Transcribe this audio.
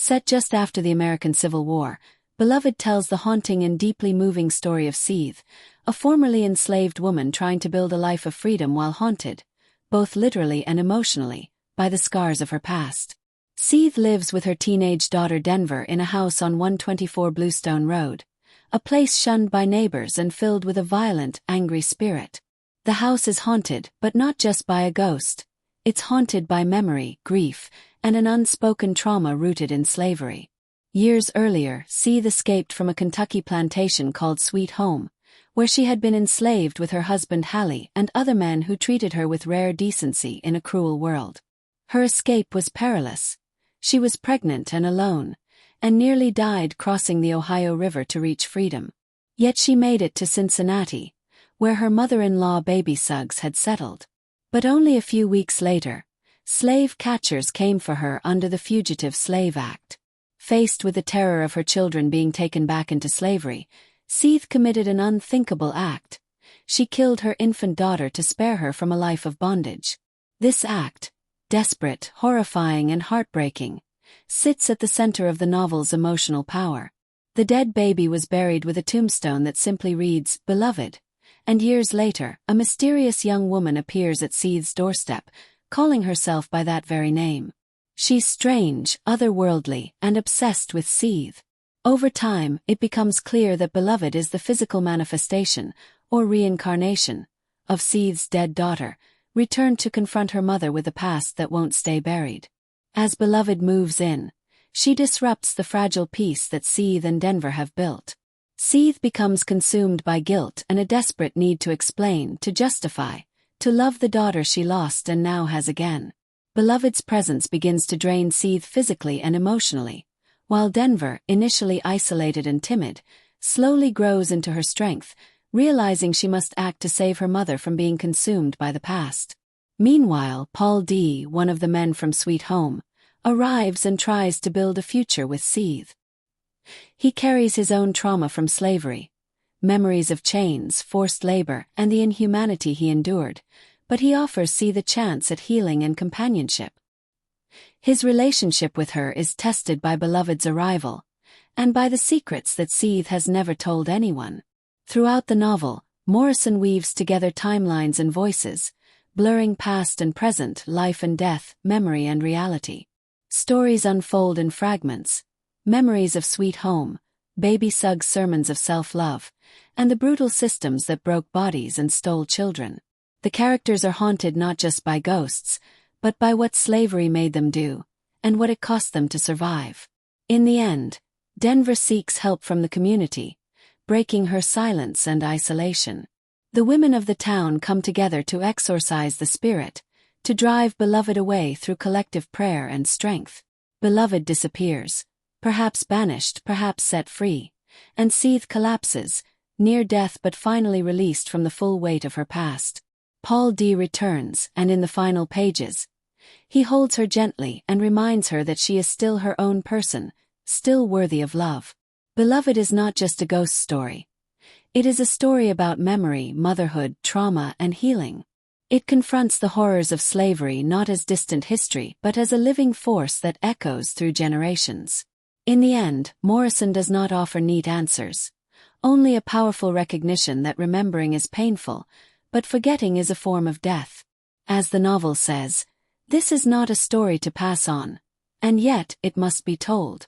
Set just after the American Civil War, Beloved tells the haunting and deeply moving story of Sethe, a formerly enslaved woman trying to build a life of freedom while haunted, both literally and emotionally, by the scars of her past. Sethe lives with her teenage daughter Denver in a house on 124 Bluestone Road, a place shunned by neighbors and filled with a violent, angry spirit. The house is haunted, but not just by a ghost. It's haunted by memory, grief, and an unspoken trauma rooted in slavery. Years earlier, Sethe escaped from a Kentucky plantation called Sweet Home, where she had been enslaved with her husband Hallie and other men who treated her with rare decency in a cruel world. Her escape was perilous. She was pregnant and alone, and nearly died crossing the Ohio River to reach freedom. Yet she made it to Cincinnati, where her mother-in-law Baby Suggs had settled. But only a few weeks later, slave catchers came for her under the Fugitive Slave Act. Faced with the terror of her children being taken back into slavery, Sethe committed an unthinkable act. She killed her infant daughter to spare her from a life of bondage. This act, desperate, horrifying, and heartbreaking, sits at the center of the novel's emotional power. The dead baby was buried with a tombstone that simply reads, "Beloved," and years later, a mysterious young woman appears at Sethe's doorstep, calling herself by that very name. She's strange, otherworldly, and obsessed with Sethe. Over time, it becomes clear that Beloved is the physical manifestation, or reincarnation, of Sethe's dead daughter, returned to confront her mother with a past that won't stay buried. As Beloved moves in, she disrupts the fragile peace that Sethe and Denver have built. Sethe becomes consumed by guilt and a desperate need to explain, to justify, to love the daughter she lost and now has again. Beloved's presence begins to drain Sethe physically and emotionally, while Denver, initially isolated and timid, slowly grows into her strength, realizing she must act to save her mother from being consumed by the past. Meanwhile, Paul D., one of the men from Sweet Home, arrives and tries to build a future with Sethe. He carries his own trauma from slavery, memories of chains, forced labor, and the inhumanity he endured, but he offers Sethe a chance at healing and companionship. His relationship with her is tested by Beloved's arrival, and by the secrets that Sethe has never told anyone. Throughout the novel, Morrison weaves together timelines and voices, blurring past and present, life and death, memory and reality. Stories unfold in fragments, memories of Sweet Home, Baby Suggs' sermons of self-love, and the brutal systems that broke bodies and stole children. The characters are haunted not just by ghosts, but by what slavery made them do, and what it cost them to survive. In the end, Denver seeks help from the community, breaking her silence and isolation. The women of the town come together to exorcise the spirit, to drive Beloved away through collective prayer and strength. Beloved disappears, perhaps banished, perhaps set free, and Sethe collapses, near death but finally released from the full weight of her past. Paul D. returns, and in the final pages, he holds her gently and reminds her that she is still her own person, still worthy of love. Beloved is not just a ghost story. It is a story about memory, motherhood, trauma, and healing. It confronts the horrors of slavery not as distant history but as a living force that echoes through generations. In the end, Morrison does not offer neat answers, only a powerful recognition that remembering is painful, but forgetting is a form of death. As the novel says, this is not a story to pass on, and yet it must be told.